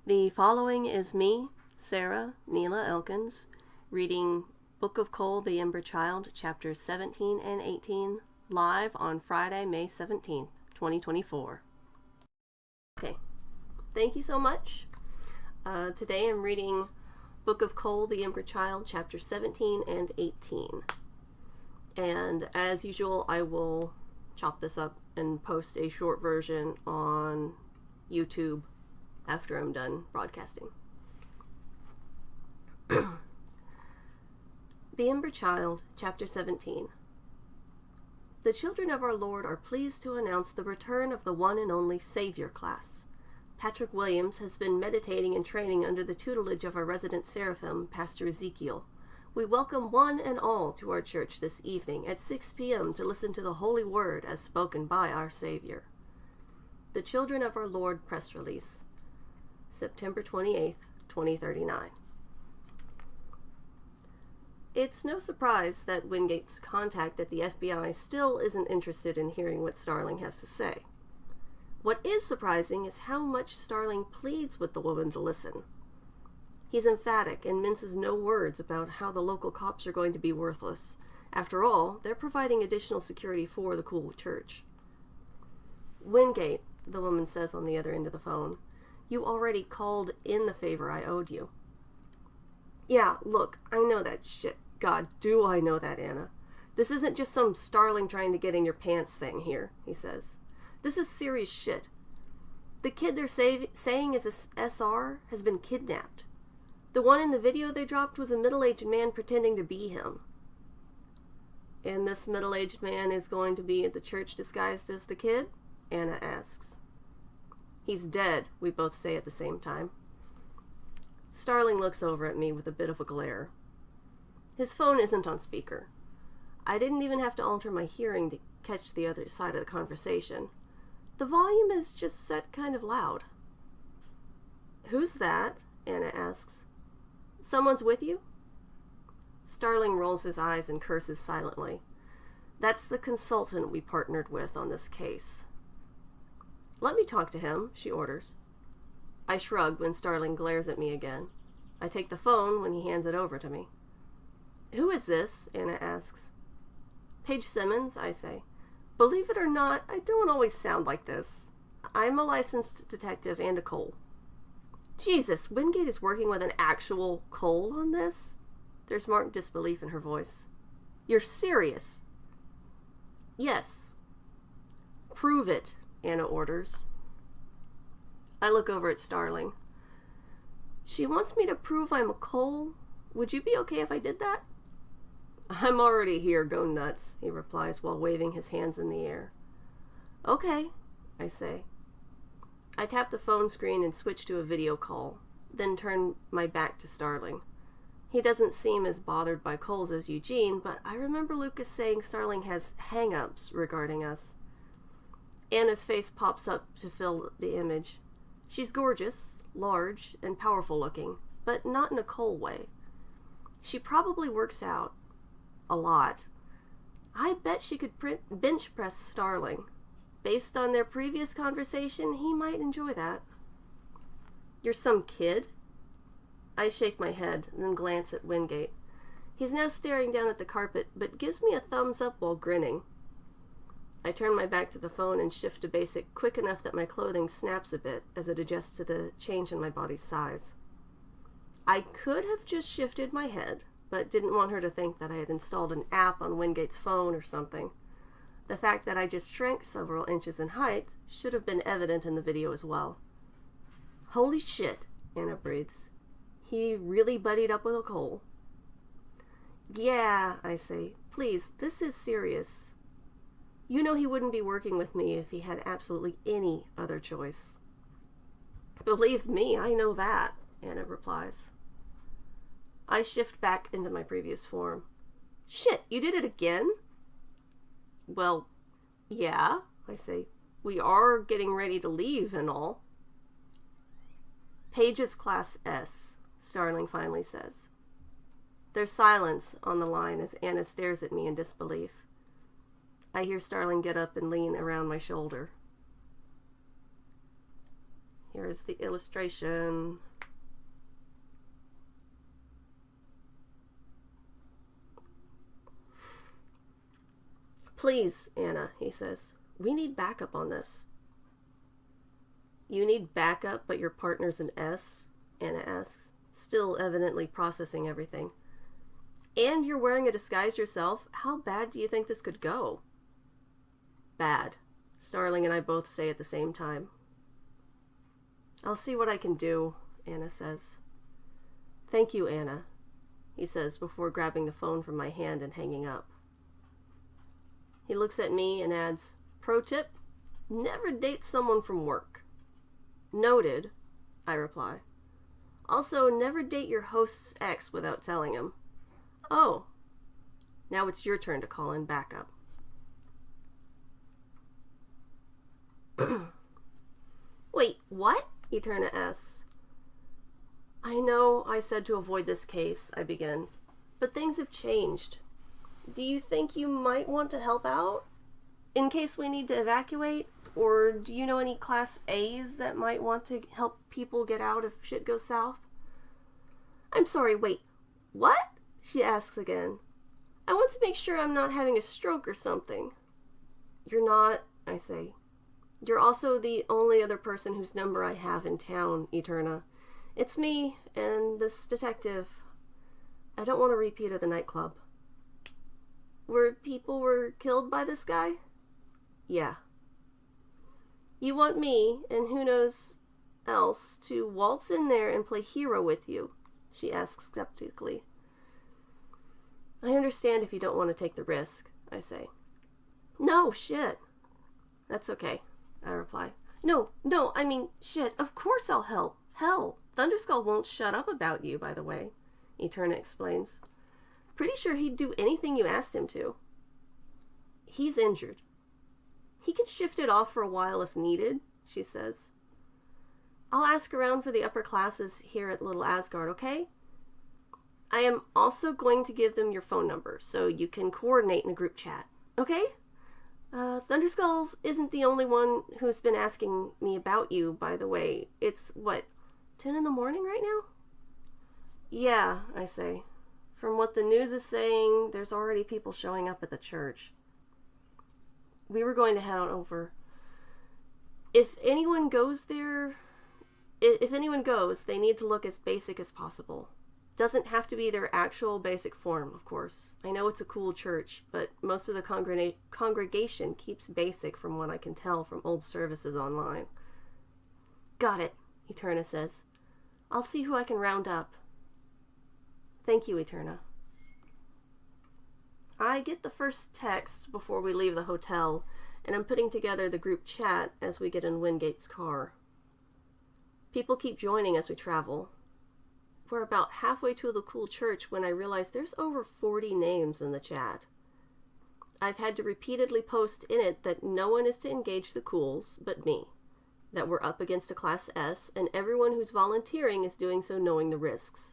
The following is me, Sarah Neela Elkins, reading Book of CoL, the Ember Child, chapters 17 and 18, live on Friday, May 17th, 2024. Okay, thank you so much. Today I'm reading Book of CoL, the Ember Child, chapters 17 and 18. And as usual, I will chop this up and post a short version on YouTube after I'm done broadcasting. The Ember Child, Chapter 17. The children of our Lord are pleased to announce the return of the one and only Savior class. Patrick Williams has been meditating and training under the tutelage of our resident seraphim, Pastor Ezekiel. We welcome one and all to our church this evening at 6 p.m. to listen to the Holy Word as spoken by our Savior. The Children of our Lord press release. September 28th, 2039. It's no surprise that Windgate's contact at the FBI still isn't interested in hearing what Starling has to say. What is surprising is how much Starling pleads with the woman to listen. He's emphatic and minces no words about how the local cops are going to be worthless. After all, they're providing additional security for the CoL church. Windgate, the woman says on the other end of the phone, you already called in the favor I owed you. Yeah, look, I know that shit. God, do I know that, Anna. This isn't just some Starling trying to get in your pants thing here, he says. This is serious shit. The kid they're saying is a SR has been kidnapped. The one in the video they dropped was a middle-aged man pretending to be him. And this middle-aged man is going to be at the church disguised as the kid? Anna asks. He's dead, we both say at the same time. Starling looks over at me with a bit of a glare. His phone isn't on speaker. I didn't even have to alter my hearing to catch the other side of the conversation. The volume is just set kind of loud. Who's that? Anna asks. Someone's with you? Starling rolls his eyes and curses silently. That's the consultant we partnered with on this case. Let me talk to him, she orders. I shrug when Starling glares at me again. I take the phone when he hands it over to me. Who is this? Anna asks. Page Simmons, I say. Believe it or not, I don't always sound like this. I'm a licensed detective and a CoL. Jesus, Windgate is working with an actual CoL on this? There's marked disbelief in her voice. You're serious? Yes. Prove it, Anna orders. I look over at Starling. She wants me to prove I'm a CoL. Would you be okay if I did that? I'm already here, go nuts, he replies while waving his hands in the air. Okay, I say. I tap the phone screen and switch to a video call, then turn my back to Starling. He doesn't seem as bothered by CoLs as Eugene, but I remember Lucas saying Starling has hang-ups regarding us. Anna's face pops up to fill the image. She's gorgeous, large, and powerful looking, but not in a CoL way. She probably works out. A lot. I bet she could bench press Starling. Based on their previous conversation, he might enjoy that. You're some kid? I shake my head, then glance at Windgate. He's now staring down at the carpet, but gives me a thumbs up while grinning. I turn my back to the phone and shift to basic quick enough that my clothing snaps a bit as it adjusts to the change in my body's size. I could have just shifted my head, but didn't want her to think that I had installed an app on Windgate's phone or something. The fact that I just shrank several inches in height should have been evident in the video as well. Holy shit, Anna breathes. He really buddied up with a CoL. Yeah, I say. Please, this is serious. You know he wouldn't be working with me if he had absolutely any other choice. Believe me, I know that, Anna replies. I shift back into my previous form. Shit, you did it again? Well, yeah, I say. We are getting ready to leave and all. Page is Class S, Starling finally says. There's silence on the line as Anna stares at me in disbelief. I hear Starling get up and lean around my shoulder. Here's the illustration. Please, Anna, he says. We need backup on this. You need backup, but your partner's an S? Anna asks, still evidently processing everything. And you're wearing a disguise yourself? How bad do you think this could go? Bad, Starling and I both say at the same time. I'll see what I can do, Anna says. Thank you, Anna, he says before grabbing the phone from my hand and hanging up. He looks at me and adds, Pro tip, never date someone from work. Noted, I reply. Also, never date your host's ex without telling him. Oh, now it's your turn to call in backup. Wait, what? Eterna asks. I know I said to avoid this case, I begin, but things have changed. Do you think you might want to help out? In case we need to evacuate? Or do you know any Class A's that might want to help people get out if shit goes south? I'm sorry, wait, what? She asks again. I want to make sure I'm not having a stroke or something. You're not, I say. You're also the only other person whose number I have in town, Eterna. It's me and this detective. I don't want a repeat of the nightclub. Where people were killed by this guy? Yeah. You want me, and who knows else, to waltz in there and play hero with you? She asks skeptically. I understand if you don't want to take the risk, I say. No, shit. That's okay, I reply. No, I mean, shit, of course I'll help. Hell, Thunderskull won't shut up about you, by the way, Eterna explains. Pretty sure he'd do anything you asked him to. He's injured. He can shift it off for a while if needed, she says. I'll ask around for the upper classes here at Little Asgard, okay? I am also going to give them your phone number so you can coordinate in a group chat, okay? Thunderskulls isn't the only one who's been asking me about you, by the way. It's, 10 in the morning right now? Yeah, I say. From what the news is saying, there's already people showing up at the church. We were going to head on over. If anyone goes, they need to look as basic as possible. Doesn't have to be their actual basic form, of course. I know it's a cool church, but most of the congregation keeps basic from what I can tell from old services online. Got it, Eterna says. I'll see who I can round up. Thank you, Eterna. I get the first text before we leave the hotel, and I'm putting together the group chat as we get in Windgate's car. People keep joining as we travel. We're about halfway to the cool church when I realize there's over 40 names in the chat. I've had to repeatedly post in it that no one is to engage the cools but me, that we're up against a Class S, and everyone who's volunteering is doing so knowing the risks.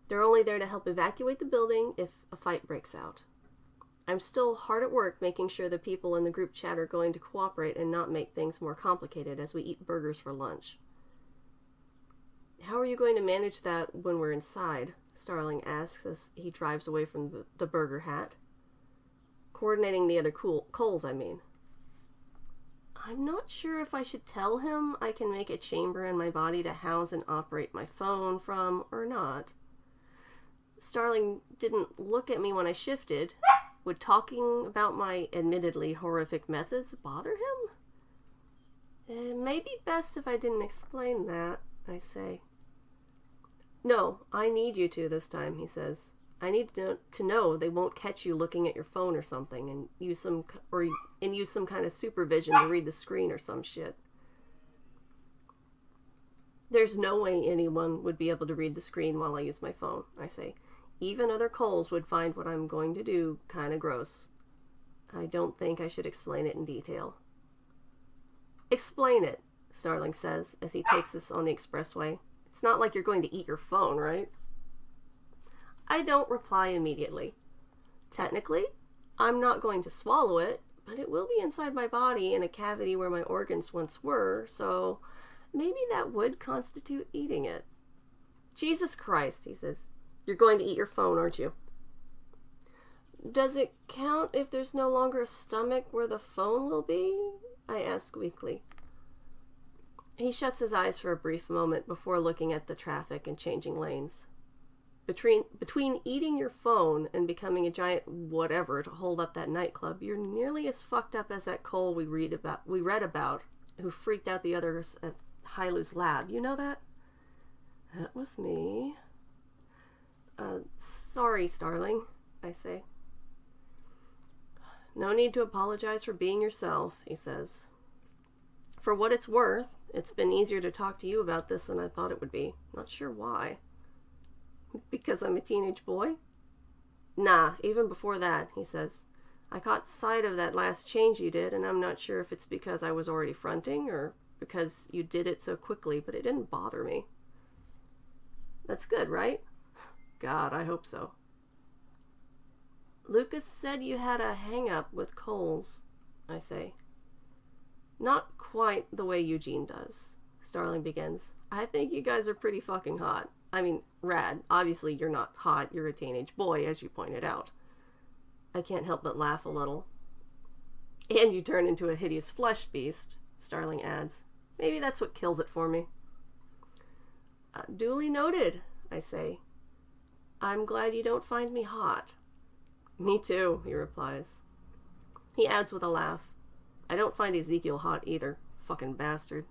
They're only there to help evacuate the building if a fight breaks out. I'm still hard at work making sure the people in the group chat are going to cooperate and not make things more complicated as we eat burgers for lunch. How are you going to manage that when we're inside? Starling asks as he drives away from the burger hat. Coordinating the other coals, I mean. I'm not sure if I should tell him I can make a chamber in my body to house and operate my phone from or not. Starling didn't look at me when I shifted. Would talking about my admittedly horrific methods bother him? It may be best if I didn't explain that, I say. No, I need you to this time, he says. I need to know they won't catch you looking at your phone or something and use some kind of supervision to read the screen or some shit. There's no way anyone would be able to read the screen while I use my phone, I say. Even other Coles would find what I'm going to do kind of gross. I don't think I should explain it in detail. Explain it, Starling says as he takes us on the expressway. It's not like you're going to eat your phone, right? I don't reply immediately. Technically, I'm not going to swallow it, but it will be inside my body in a cavity where my organs once were, so maybe that would constitute eating it. Jesus Christ, he says. You're going to eat your phone, aren't you? Does it count if there's no longer a stomach where the phone will be? I ask weakly. He shuts his eyes for a brief moment before looking at the traffic and changing lanes. Between eating your phone and becoming a giant whatever to hold up that nightclub, you're nearly as fucked up as that Cole we read about, who freaked out the others at Hailu's lab. You know that? That was me. Sorry, Starling, I say. No need to apologize for being yourself, he says. For what it's worth, it's been easier to talk to you about this than I thought it would be. Not sure why. Because I'm a teenage boy? Nah, even before that, he says. I caught sight of that last change you did, and I'm not sure if it's because I was already fronting or because you did it so quickly, but it didn't bother me. That's good, right? God, I hope so. Lucas said you had a hang-up with Coles, I say. Not quite the way Eugene does, Starling begins. I think you guys are pretty fucking hot. I mean, rad. Obviously you're not hot, you're a teenage boy, as you pointed out. I can't help but laugh a little. And you turn into a hideous flesh beast, Starling adds. Maybe that's what kills it for me. Duly noted, I say. I'm glad you don't find me hot. Me too, he replies. He adds with a laugh. I don't find Ezekiel hot either. Fucking bastard.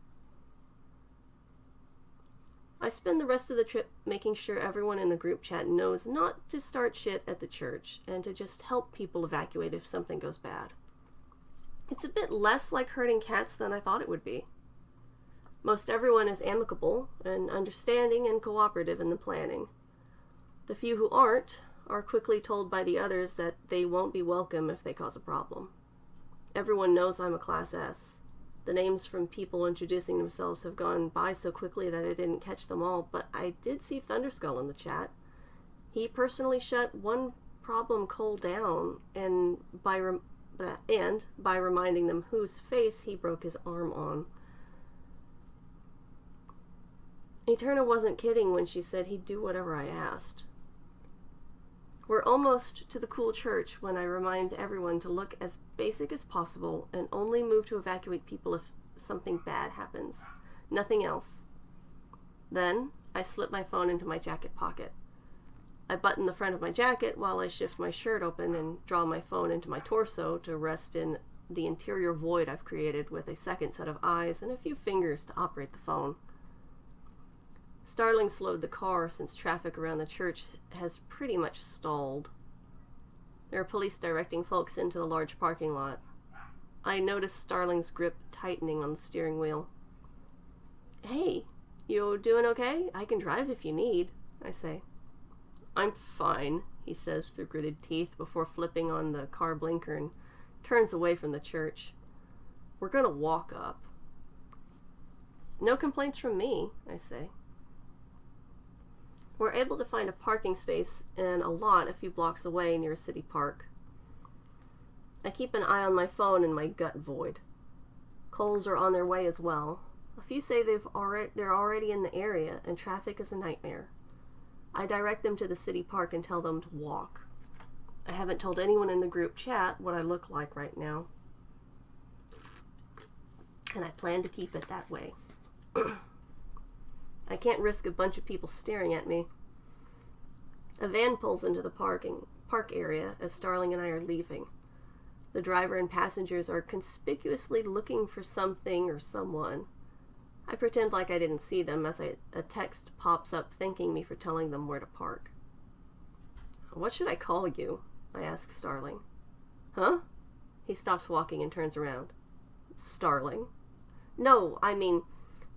I spend the rest of the trip making sure everyone in the group chat knows not to start shit at the church and to just help people evacuate if something goes bad. It's a bit less like herding cats than I thought it would be. Most everyone is amicable and understanding and cooperative in the planning. The few who aren't are quickly told by the others that they won't be welcome if they cause a problem. Everyone knows I'm a Class S. The names from people introducing themselves have gone by so quickly that I didn't catch them all, but I did see Thunderskull in the chat. He personally shut one problem Cole down, and by reminding them whose face he broke his arm on. Eterna wasn't kidding when she said he'd do whatever I asked. We're almost to the cool church when I remind everyone to look as basic as possible and only move to evacuate people if something bad happens. Nothing else. Then, I slip my phone into my jacket pocket. I button the front of my jacket while I shift my shirt open and draw my phone into my torso to rest in the interior void I've created with a second set of eyes and a few fingers to operate the phone. Starling slowed the car since traffic around the church has pretty much stalled. There are police directing folks into the large parking lot. I notice Starling's grip tightening on the steering wheel. Hey, you doing okay? I can drive if you need, I say. I'm fine, he says through gritted teeth before flipping on the car blinker and turns away from the church. We're gonna walk up. No complaints from me, I say. We're able to find a parking space in a lot a few blocks away near a city park. I keep an eye on my phone and my gut void. Coles are on their way as well. A few say they're already in the area and traffic is a nightmare. I direct them to the city park and tell them to walk. I haven't told anyone in the group chat what I look like right now. And I plan to keep it that way. I can't risk a bunch of people staring at me. A van pulls into the park area as Starling and I are leaving. The driver and passengers are conspicuously looking for something or someone. I pretend like I didn't see them as a text pops up thanking me for telling them where to park. What should I call you? I ask Starling. Huh? He stops walking and turns around. Starling? No, I mean,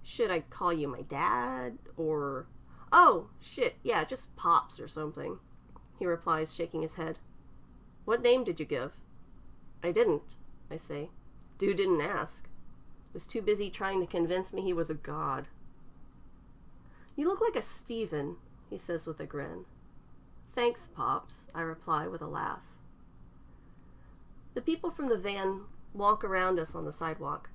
should I call you my dad, or... Oh, shit, yeah, just Pops or something, he replies, shaking his head. What name did you give? I didn't, I say. Dude didn't ask. Was too busy trying to convince me he was a god. You look like a Steven, he says with a grin. Thanks, Pops, I reply with a laugh. The people from the van walk around us on the sidewalk.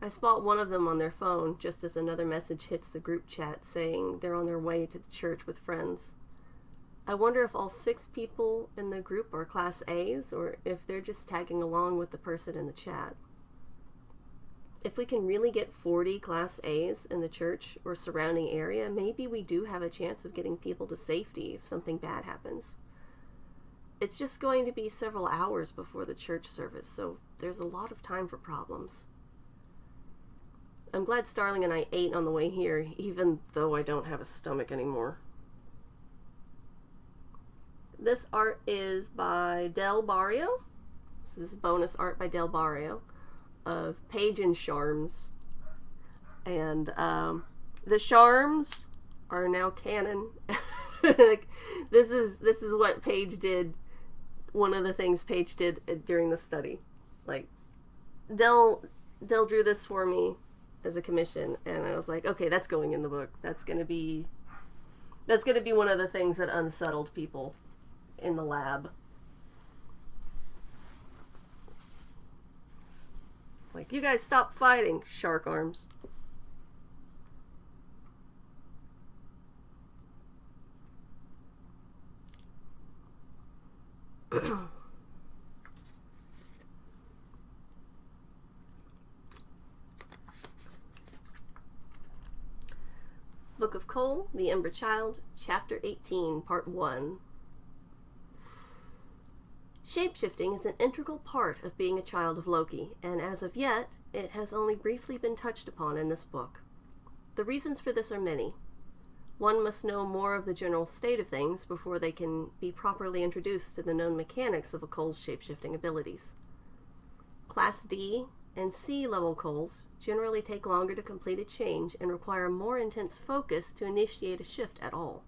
I spot one of them on their phone just as another message hits the group chat saying they're on their way to the church with friends. I wonder if all 6 people in the group are Class A's or if they're just tagging along with the person in the chat. If we can really get 40 Class A's in the church or surrounding area, maybe we do have a chance of getting people to safety if something bad happens. It's just going to be several hours before the church service, so there's a lot of time for problems. I'm glad Starling and I ate on the way here, even though I don't have a stomach anymore. This art is by Del Barrio. This is bonus art by Del Barrio of Page and Charms. And the Charms are now canon. This is what Page did. One of the things Page did during the study. Like, Del drew this for me as a commission, and I was like, okay, that's going in the book. That's gonna be one of the things that unsettled people in the lab. Like, you guys stop fighting, shark arms. Book of CoL, The Ember Child, Chapter 18, Part 1. Shapeshifting is an integral part of being a child of Loki, and as of yet, it has only briefly been touched upon in this book. The reasons for this are many. One must know more of the general state of things before they can be properly introduced to the known mechanics of a CoL's shapeshifting abilities. Class D and C level CoLs generally take longer to complete a change and require more intense focus to initiate a shift at all.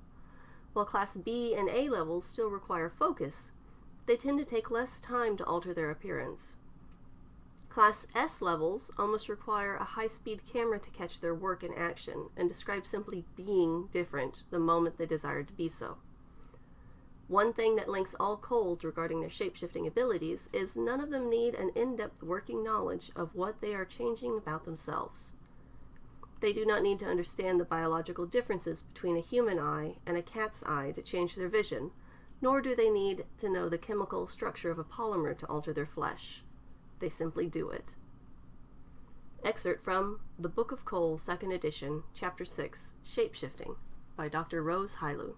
While Class B and A levels still require focus, they tend to take less time to alter their appearance. Class S levels almost require a high-speed camera to catch their work in action and describe simply being different the moment they desire to be so. One thing that links all CoLs regarding their shapeshifting abilities is none of them need an in-depth working knowledge of what they are changing about themselves. They do not need to understand the biological differences between a human eye and a cat's eye to change their vision, nor do they need to know the chemical structure of a polymer to alter their flesh. They simply do it. Excerpt from The Book of CoL, 2nd edition, Chapter 6, Shapeshifting, by Dr. Rose Hailu.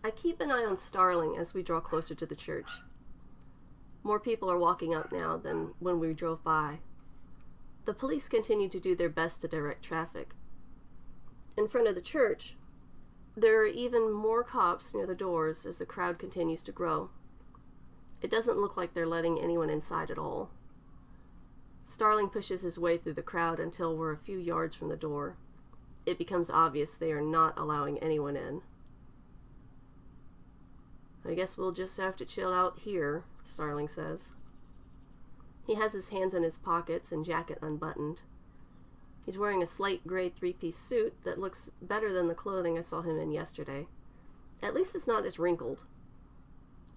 I keep an eye on Starling as we draw closer to the church. More people are walking up now than when we drove by. The police continue to do their best to direct traffic. In front of the church, there are even more cops near the doors as the crowd continues to grow. It doesn't look like they're letting anyone inside at all. Starling pushes his way through the crowd until we're a few yards from the door. It becomes obvious they are not allowing anyone in. I guess we'll just have to chill out here, Starling says. He has his hands in his pockets and jacket unbuttoned. He's wearing a slate gray 3-piece suit that looks better than the clothing I saw him in yesterday. At least it's not as wrinkled.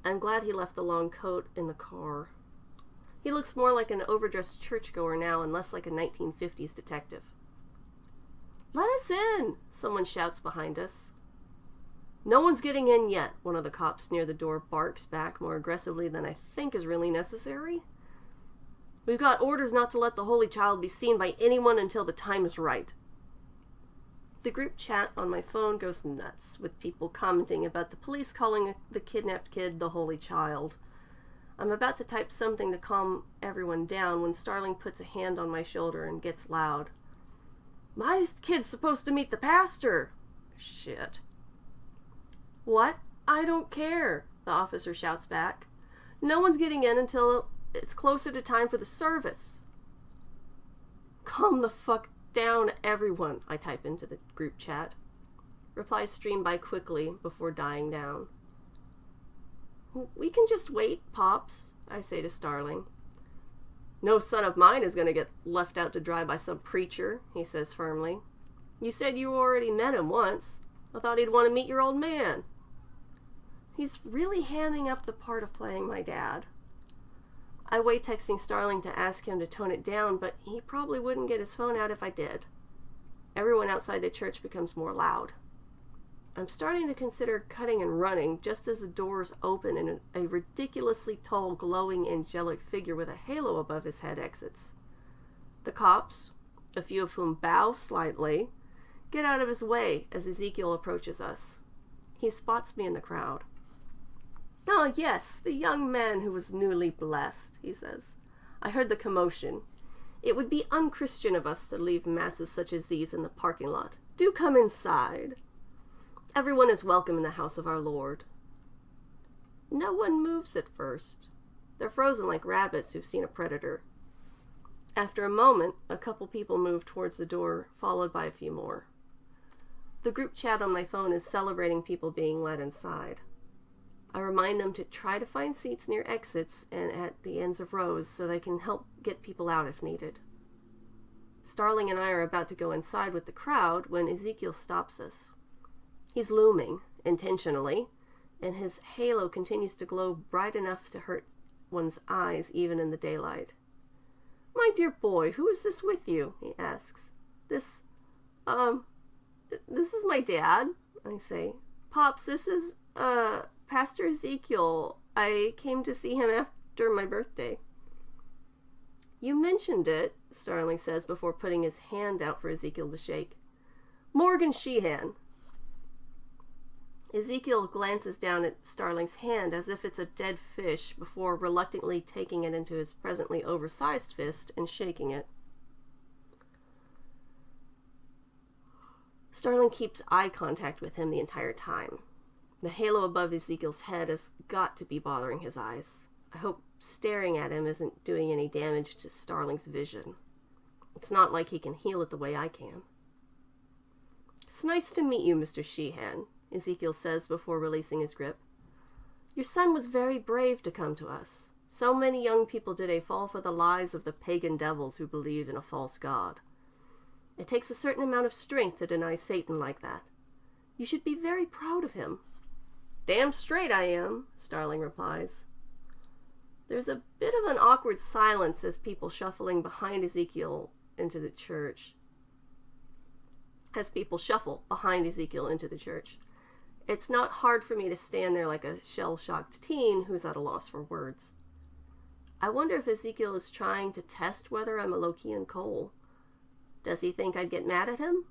I'm glad he left the long coat in the car. He looks more like an overdressed churchgoer now and less like a 1950s detective. "Let us in!" someone shouts behind us. "No one's getting in yet," one of the cops near the door barks back more aggressively than I think is really necessary. "We've got orders not to let the Holy Child be seen by anyone until the time is right." The group chat on my phone goes nuts, with people commenting about the police calling the kidnapped kid the Holy Child. I'm about to type something to calm everyone down when Starling puts a hand on my shoulder and gets loud. "My kid's supposed to meet the pastor!" Shit. "What? I don't care," the officer shouts back. "No one's getting in until it's closer to time for the service." "Calm the fuck down, everyone," I type into the group chat. Replies stream by quickly before dying down. "We can just wait, Pops," I say to Starling. "No son of mine is going to get left out to dry by some preacher," he says firmly. "You said you already met him once. I thought he'd want to meet your old man." He's really hamming up the part of playing my dad. I wait texting Starling to ask him to tone it down, but he probably wouldn't get his phone out if I did. Everyone outside the church becomes more loud. I'm starting to consider cutting and running just as the doors open and a ridiculously tall, glowing, angelic figure with a halo above his head exits. The cops, a few of whom bow slightly, get out of his way as Ezekiel approaches us. He spots me in the crowd. "Ah, yes, the young man who was newly blessed," he says. "I heard the commotion. It would be unchristian of us to leave masses such as these in the parking lot. Do come inside. Everyone is welcome in the house of our Lord." No one moves at first. They're frozen like rabbits who've seen a predator. After a moment, a couple people move towards the door, followed by a few more. The group chat on my phone is celebrating people being let inside. I remind them to try to find seats near exits and at the ends of rows so they can help get people out if needed. Starling and I are about to go inside with the crowd when Ezekiel stops us. He's looming, intentionally, and his halo continues to glow bright enough to hurt one's eyes even in the daylight. "My dear boy, who is this with you?" he asks. This is my dad," I say. "Pops, this is, Pastor Ezekiel. I came to see him after my birthday." "You mentioned it," Starling says before putting his hand out for Ezekiel to shake. "Morgan Sheehan." Ezekiel glances down at Starling's hand as if it's a dead fish before reluctantly taking it into his presently oversized fist and shaking it. Starling keeps eye contact with him the entire time. The halo above Ezekiel's head has got to be bothering his eyes. I hope staring at him isn't doing any damage to Starling's vision. It's not like he can heal it the way I can. "It's nice to meet you, Mr. Sheehan," Ezekiel says before releasing his grip. "Your son was very brave to come to us. So many young people today fall for the lies of the pagan devils who believe in a false god. It takes a certain amount of strength to deny Satan like that. You should be very proud of him." "Damn straight I am," Starling replies. There's a bit of an awkward silence as people shuffle behind Ezekiel into the church. It's not hard for me to stand there like a shell-shocked teen who's at a loss for words. I wonder if Ezekiel is trying to test whether I'm a Lokian CoL. Does he think I'd get mad at him?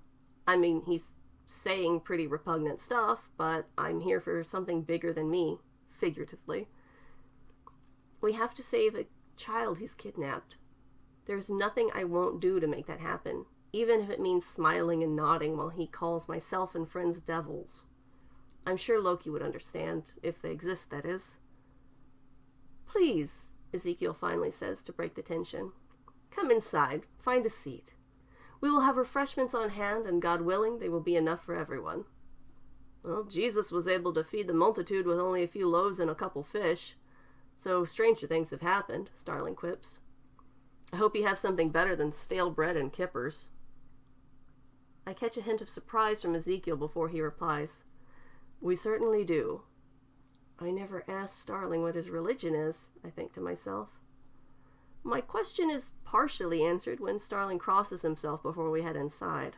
I mean, he's saying pretty repugnant stuff, but I'm here for something bigger than me, figuratively. We have to save a child he's kidnapped. There's nothing I won't do to make that happen, even if it means smiling and nodding while he calls myself and friends devils. I'm sure Loki would understand, if they exist, that is. "Please," Ezekiel finally says to break the tension. "Come inside, find a seat. We will have refreshments on hand, and God willing, they will be enough for everyone." "Well, Jesus was able to feed the multitude with only a few loaves and a couple fish, so stranger things have happened," Starling quips. "I hope you have something better than stale bread and kippers." I catch a hint of surprise from Ezekiel before he replies, "We certainly do." I never asked Starling what his religion is, I think to myself. My question is partially answered when Starling crosses himself before we head inside.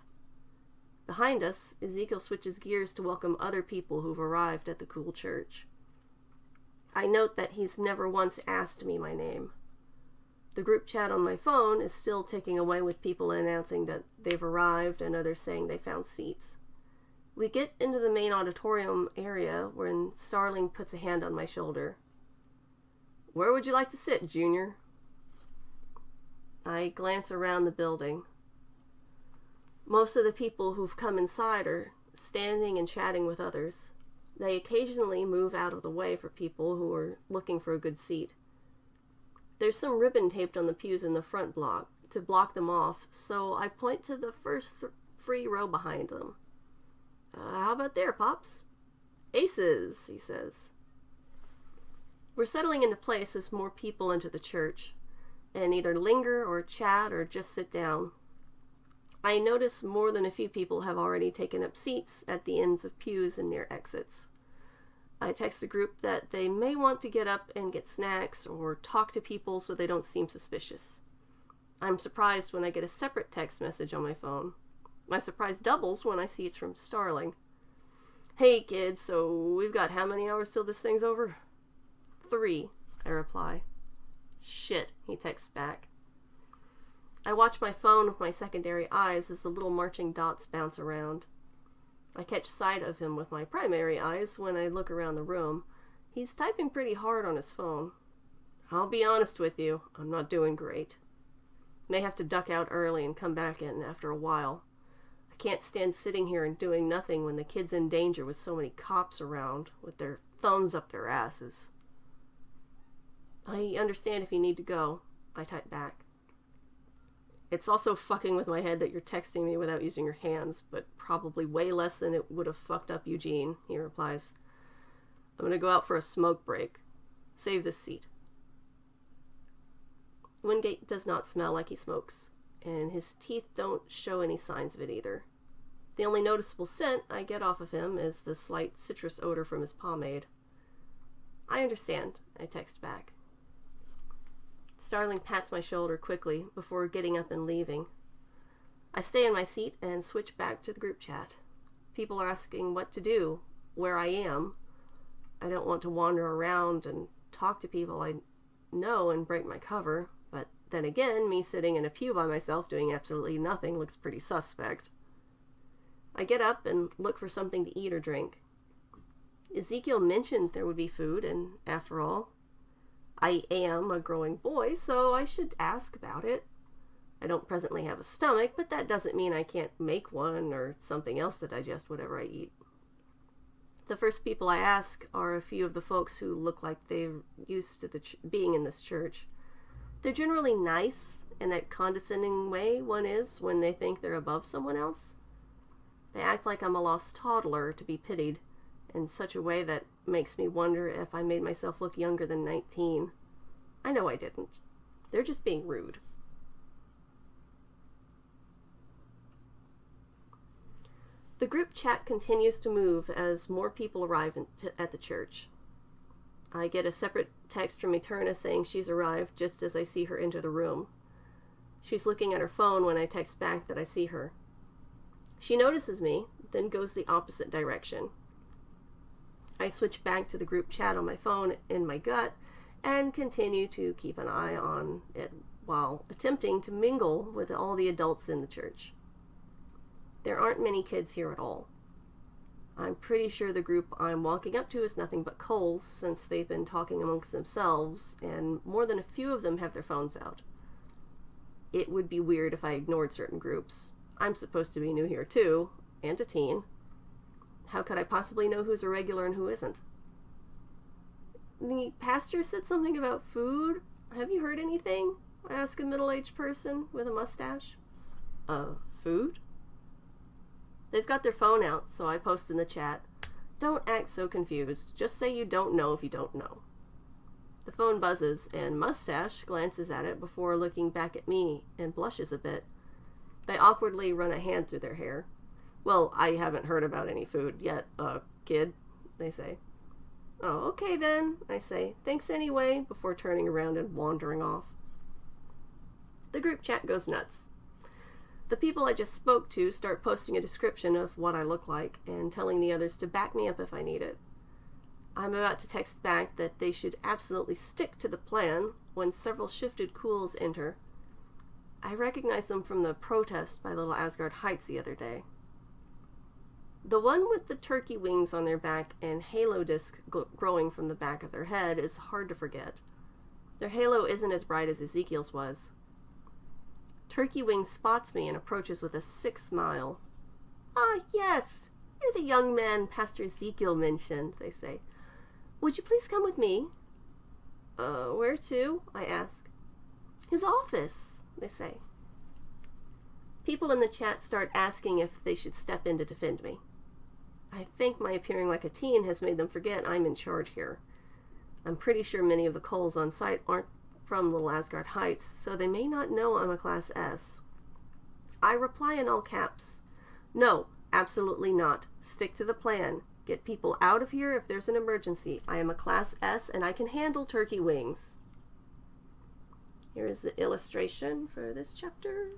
Behind us, Ezekiel switches gears to welcome other people who've arrived at the CoL church. I note that he's never once asked me my name. The group chat on my phone is still ticking away with people announcing that they've arrived and others saying they found seats. We get into the main auditorium area when Starling puts a hand on my shoulder. "Where would you like to sit, Junior?" I glance around the building. Most of the people who've come inside are standing and chatting with others. They occasionally move out of the way for people who are looking for a good seat. There's some ribbon taped on the pews in the front block to block them off, so I point to the first free row behind them. How about there, Pops?" "Aces," he says. We're settling into place as more people enter the church, and either linger or chat or just sit down. I notice more than a few people have already taken up seats at the ends of pews and near exits. I text the group that they may want to get up and get snacks or talk to people so they don't seem suspicious. I'm surprised when I get a separate text message on my phone. My surprise doubles when I see it's from Starling. "Hey kids, so we've got how many hours till this thing's over?" 3, I reply. "Shit," he texts back. I watch my phone with my secondary eyes as the little marching dots bounce around. I catch sight of him with my primary eyes when I look around the room. He's typing pretty hard on his phone. I'll be honest with you, I'm not doing great. May have to duck out early and come back in after a while. I can't stand sitting here and doing nothing when the kid's in danger with so many cops around, with their thumbs up their asses. "I understand if you need to go," I type back. "It's also fucking with my head that you're texting me without using your hands, but probably way less than it would have fucked up Eugene," he replies. "I'm gonna go out for a smoke break. Save this seat." Windgate does not smell like he smokes, and his teeth don't show any signs of it either. The only noticeable scent I get off of him is the slight citrus odor from his pomade. "I understand," I text back. Starling pats my shoulder quickly before getting up and leaving. I stay in my seat and switch back to the group chat. People are asking what to do, where I am. I don't want to wander around and talk to people I know and break my cover, but then again, me sitting in a pew by myself doing absolutely nothing looks pretty suspect. I get up and look for something to eat or drink. Ezekiel mentioned there would be food, and after all, I am a growing boy, so I should ask about it. I don't presently have a stomach, but that doesn't mean I can't make one or something else to digest whatever I eat. The first people I ask are a few of the folks who look like they're used to being in this church. They're generally nice in that condescending way one is when they think they're above someone else. They act like I'm a lost toddler to be pitied in such a way that makes me wonder if I made myself look younger than 19. I know I didn't. They're just being rude. The group chat continues to move as more people arrive at the church. I get a separate text from Eterna saying she's arrived just as I see her enter the room. She's looking at her phone when I text back that I see her. She notices me, then goes the opposite direction. I switch back to the group chat on my phone in my gut and continue to keep an eye on it while attempting to mingle with all the adults in the church. There aren't many kids here at all. I'm pretty sure the group I'm walking up to is nothing but CoLs, since they've been talking amongst themselves, and more than a few of them have their phones out. It would be weird if I ignored certain groups. I'm supposed to be new here too, and a teen. How could I possibly know who's a regular and who isn't? "The pastor said something about food. Have you heard anything?" I ask a middle-aged person with a mustache. Food?" They've got their phone out, so I post in the chat, "Don't act so confused. Just say you don't know if you don't know." The phone buzzes, and Mustache glances at it before looking back at me and blushes a bit. They awkwardly run a hand through their hair. "Well, I haven't heard about any food yet, kid," they say. "Oh, okay then," I say. "Thanks anyway," before turning around and wandering off. The group chat goes nuts. The people I just spoke to start posting a description of what I look like and telling the others to back me up if I need it. I'm about to text back that they should absolutely stick to the plan when several shifted cools enter. I recognize them from the protest by Little Asgard Heights the other day. The one with the turkey wings on their back and halo disc growing from the back of their head is hard to forget. Their halo isn't as bright as Ezekiel's was. Turkey Wing spots me and approaches with a sick smile. "Ah, yes, you're the young man Pastor Ezekiel mentioned," they say. "Would you please come with me?" Where to?" I ask. "His office," they say. People in the chat start asking if they should step in to defend me. I think my appearing like a teen has made them forget I'm in charge here. I'm pretty sure many of the CoLs on site aren't from Little Asgard Heights, so they may not know I'm a Class S. I reply in all caps, "No, absolutely not. Stick to the plan. Get people out of here if there's an emergency. I am a Class S and I can handle turkey wings. Here is the illustration for this chapter.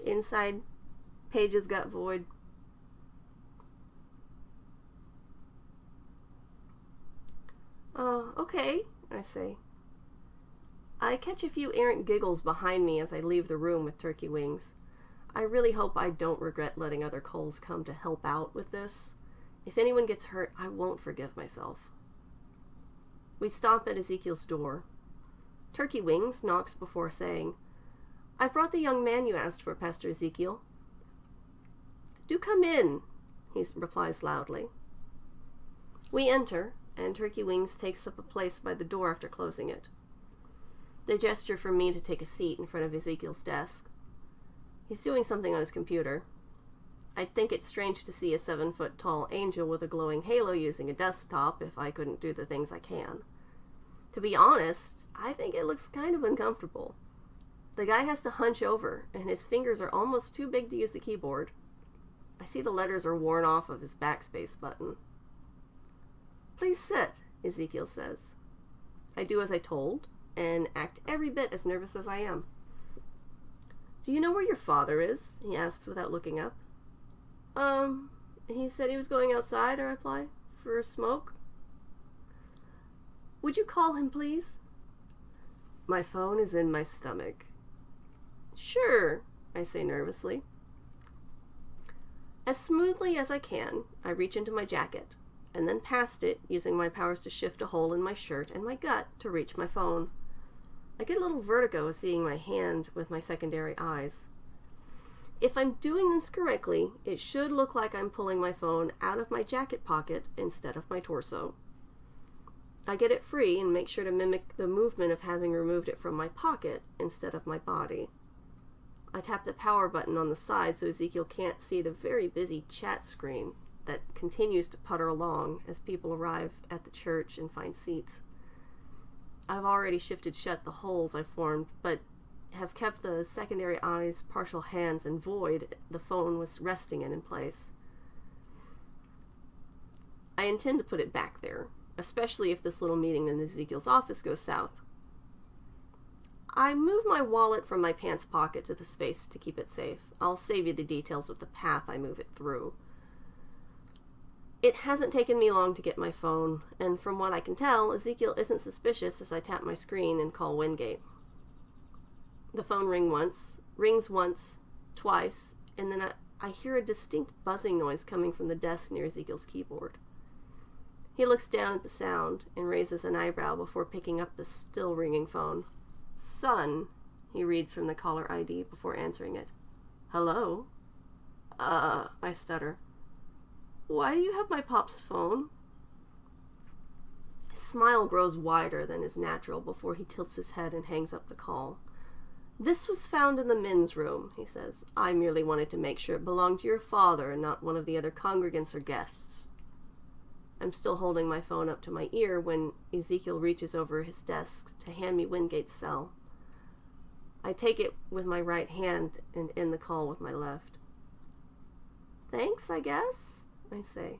Inside, pages got void. Okay, I say. I catch a few errant giggles behind me as I leave the room with turkey wings. I really hope I don't regret letting other CoLs come to help out with this. If anyone gets hurt, I won't forgive myself. We stop at Ezekiel's door. Turkey Wings knocks before saying, "I brought the young man you asked for, Pastor Ezekiel." "Do come in," he replies loudly. We enter, and Turkey Wings takes up a place by the door after closing it. They gesture for me to take a seat in front of Ezekiel's desk. He's doing something on his computer. I'd think it's strange to see a 7-foot-tall angel with a glowing halo using a desktop if I couldn't do the things I can. To be honest, I think it looks kind of uncomfortable. The guy has to hunch over, and his fingers are almost too big to use the keyboard. I see the letters are worn off of his backspace button. "Please sit," Ezekiel says. I do as I told, and act every bit as nervous as I am. "Do you know where your father is?" he asks without looking up. He said he was going outside," I reply, "for a smoke." "Would you call him, please?" My phone is in my stomach. "Sure," I say nervously. As smoothly as I can, I reach into my jacket, and then past it, using my powers to shift a hole in my shirt and my gut to reach my phone. I get a little vertigo seeing my hand with my secondary eyes. If I'm doing this correctly, it should look like I'm pulling my phone out of my jacket pocket instead of my torso. I get it free and make sure to mimic the movement of having removed it from my pocket instead of my body. I tap the power button on the side so Ezekiel can't see the very busy chat screen that continues to putter along as people arrive at the church and find seats. I've already shifted shut the holes I formed, but have kept the secondary eyes, partial hands, and void the phone was resting in place. I intend to put it back there, especially if this little meeting in Ezekiel's office goes south. I move my wallet from my pants pocket to the space to keep it safe. I'll save you the details of the path I move it through. It hasn't taken me long to get my phone, and from what I can tell, Ezekiel isn't suspicious as I tap my screen and call Windgate. The phone rings once, twice, and then I hear a distinct buzzing noise coming from the desk near Ezekiel's keyboard. He looks down at the sound and raises an eyebrow before picking up the still ringing phone. "Son," he reads from the caller ID before answering it. "Hello?" I stutter. "Why do you have my pop's phone?" His smile grows wider than is natural before he tilts his head and hangs up the call. "This was found in the men's room," he says. "I merely wanted to make sure it belonged to your father and not one of the other congregants or guests." I'm still holding my phone up to my ear when Ezekiel reaches over his desk to hand me Windgate's cell. I take it with my right hand and end the call with my left. "Thanks, I guess," I say.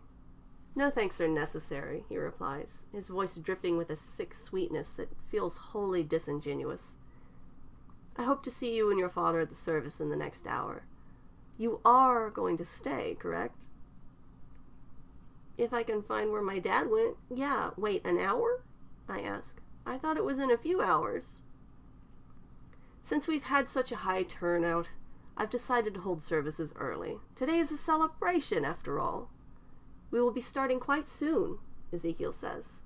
"No thanks are necessary," he replies, his voice dripping with a sick sweetness that feels wholly disingenuous. "I hope to see you and your father at the service in the next hour. You are going to stay, correct?" "If I can find where my dad went, yeah. Wait, an hour?" I ask. "I thought it was in a few hours." "Since we've had such a high turnout, I've decided to hold services early. Today is a celebration, after all. We will be starting quite soon," Ezekiel says.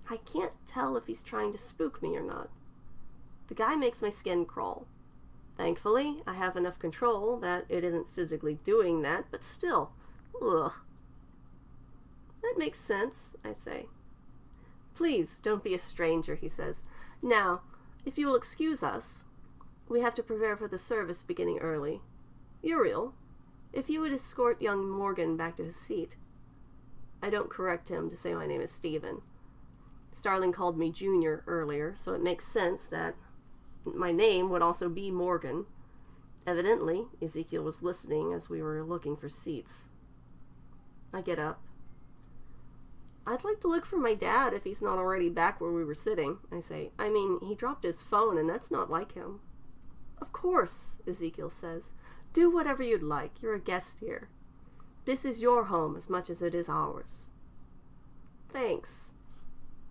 I can't tell if he's trying to spook me or not. The guy makes my skin crawl. Thankfully, I have enough control that it isn't physically doing that, but still, ugh. "That makes sense," I say. "Please, don't be a stranger," he says. "Now, if you will excuse us, we have to prepare for the service beginning early. Uriel, if you would escort young Morgan back to his seat." I don't correct him to say my name is Stephen. Starling called me Junior earlier, so it makes sense that my name would also be Morgan. Evidently, Ezekiel was listening as we were looking for seats. I get up. I'd like to look for my dad if he's not already back where we were sitting, I say. I mean, he dropped his phone and that's not like him. Of course, Ezekiel says. Do whatever you'd like. You're a guest here. This is your home as much as it is ours. Thanks.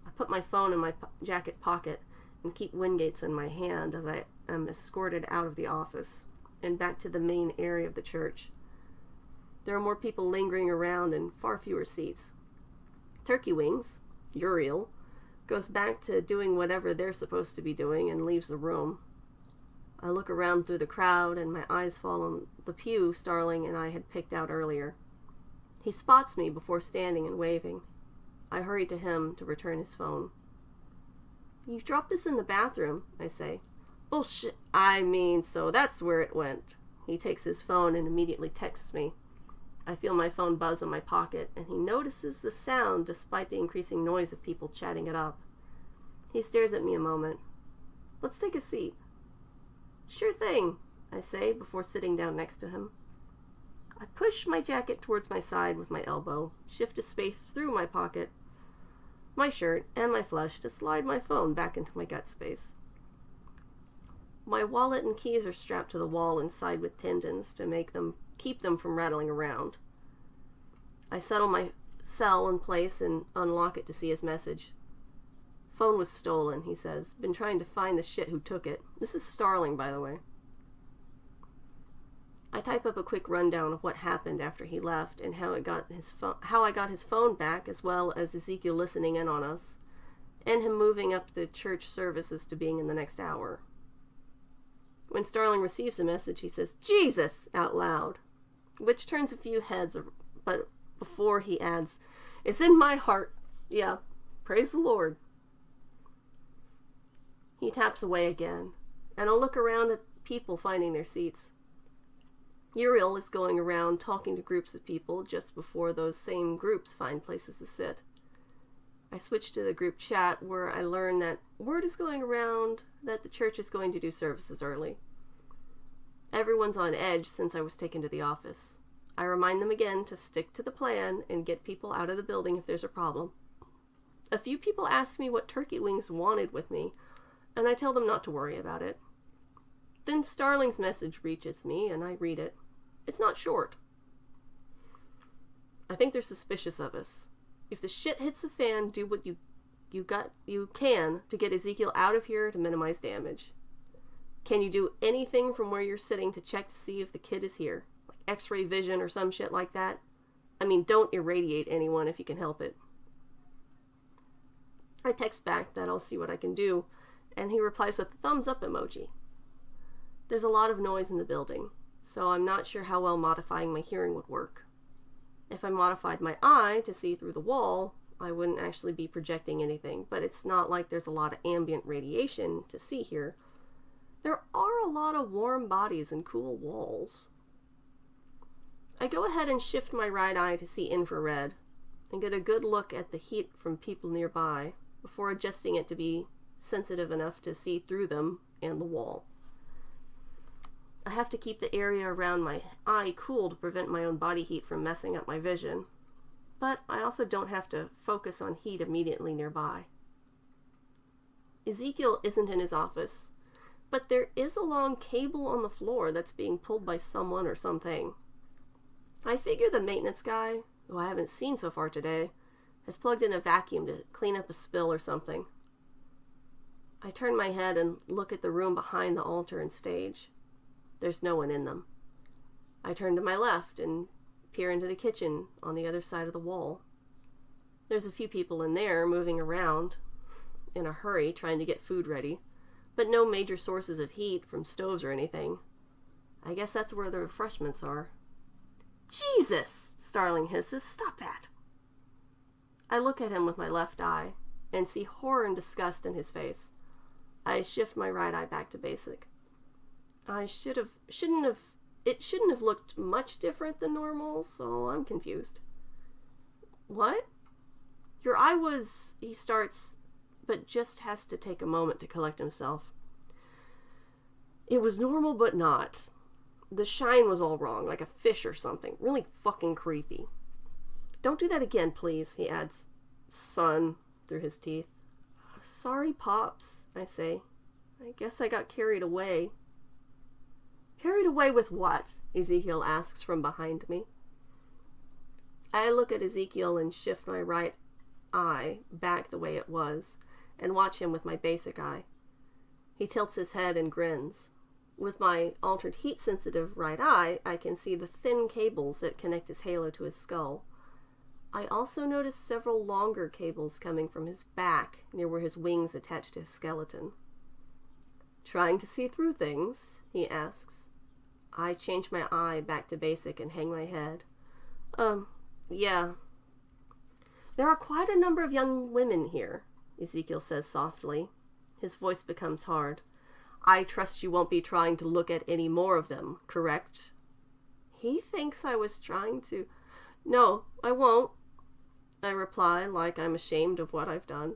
I put my phone in my jacket pocket and keep Windgate's in my hand as I am escorted out of the office and back to the main area of the church. There are more people lingering around and far fewer seats. Turkey Wings, Uriel, goes back to doing whatever they're supposed to be doing and leaves the room. I look around through the crowd and my eyes fall on the pew Starling and I had picked out earlier. He spots me before standing and waving. I hurry to him to return his phone. You dropped this in the bathroom, I say. Bullshit. So that's where it went. He takes his phone and immediately texts me. I feel my phone buzz in my pocket, and he notices the sound despite the increasing noise of people chatting it up. He stares at me a moment. Let's take a seat. Sure thing, I say before sitting down next to him. I push my jacket towards my side with my elbow, shift a space through my pocket, my shirt, and my flesh to slide my phone back into my gut space. My wallet and keys are strapped to the wall inside with tendons to keep them from rattling around. I settle my cell in place and unlock it to see his message. Phone was stolen, he says. Been trying to find the shit who took it. This is Starling, by the way. I type up a quick rundown of what happened after he left and how I got his phone back, as well as Ezekiel listening in on us, and him moving up the church services to being in the next hour. When Starling receives the message, he says, Jesus, out loud, which turns a few heads, but before he adds, it's in my heart. Yeah, praise the Lord. He taps away again, and I'll look around at people finding their seats. Uriel is going around talking to groups of people just before those same groups find places to sit. I switch to the group chat where I learn that word is going around that the church is going to do services early. Everyone's on edge since I was taken to the office. I remind them again to stick to the plan and get people out of the building if there's a problem. A few people ask me what Turkey Wings wanted with me, and I tell them not to worry about it. Then Starling's message reaches me, and I read it. It's not short. I think they're suspicious of us. If the shit hits the fan, do what you can to get Ezekiel out of here to minimize damage. Can you do anything from where you're sitting to check to see if the kid is here? Like X-ray vision or some shit like that? I mean, don't irradiate anyone if you can help it. I text back that I'll see what I can do, and he replies with the thumbs up emoji. There's a lot of noise in the building, so I'm not sure how well modifying my hearing would work. If I modified my eye to see through the wall, I wouldn't actually be projecting anything, but it's not like there's a lot of ambient radiation to see here. There are a lot of warm bodies and cool walls. I go ahead and shift my right eye to see infrared and get a good look at the heat from people nearby before adjusting it to be sensitive enough to see through them and the wall. I have to keep the area around my eye cool to prevent my own body heat from messing up my vision, but I also don't have to focus on heat immediately nearby. Ezekiel isn't in his office, but there is a long cable on the floor that's being pulled by someone or something. I figure the maintenance guy, who I haven't seen so far today, has plugged in a vacuum to clean up a spill or something. I turn my head and look at the room behind the altar and stage. There's no one in them. I turn to my left and peer into the kitchen on the other side of the wall. There's a few people in there moving around in a hurry trying to get food ready, but no major sources of heat from stoves or anything. I guess that's where the refreshments are. Jesus! Starling hisses. Stop that! I look at him with my left eye and see horror and disgust in his face. I shift my right eye back to basic. It shouldn't have looked much different than normal, so I'm confused. What? Your eye was, he starts, but just has to take a moment to collect himself. It was normal, but not. The shine was all wrong, like a fish or something. Really fucking creepy. Don't do that again, please, he adds, sun through his teeth. Sorry, Pops, I say. I guess I got carried away. Carried away with what? Ezekiel asks from behind me. I look at Ezekiel and shift my right eye back the way it was, and watch him with my basic eye. He tilts his head and grins. With my altered heat-sensitive right eye, I can see the thin cables that connect his halo to his skull. I also notice several longer cables coming from his back, near where his wings attach to his skeleton. Trying to see through things? He asks. I change my eye back to basic and hang my head. Yeah. There are quite a number of young women here, Ezekiel says softly. His voice becomes hard. I trust you won't be trying to look at any more of them, correct? He thinks I was trying to... No, I won't, I reply, like I'm ashamed of what I've done.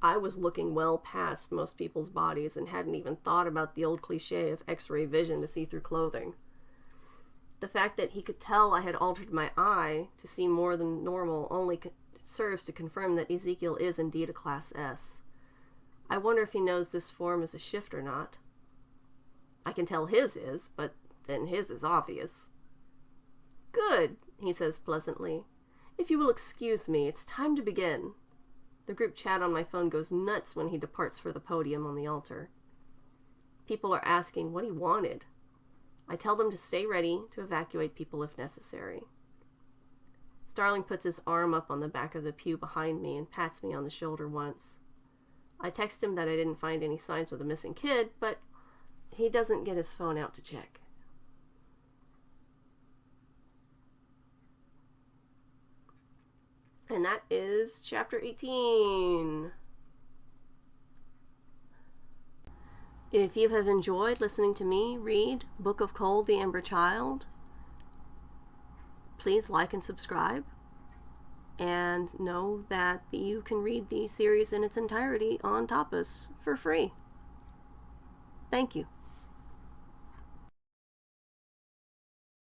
I was looking well past most people's bodies and hadn't even thought about the old cliche of X-ray vision to see through clothing. The fact that he could tell I had altered my eye to see more than normal only serves to confirm that Ezekiel is indeed a Class S. I wonder if he knows this form is a shift or not. I can tell his is, but then his is obvious. Good, he says pleasantly. If you will excuse me, it's time to begin. The group chat on my phone goes nuts when he departs for the podium on the altar. People are asking what he wanted. I tell them to stay ready to evacuate people if necessary. Starling puts his arm up on the back of the pew behind me and pats me on the shoulder once. I text him that I didn't find any signs of the missing kid, but he doesn't get his phone out to check. And that is chapter 18. If you have enjoyed listening to me read Book of CoL, the Ember Child, please like and subscribe. And know that you can read the series in its entirety on Tapas for free. Thank you.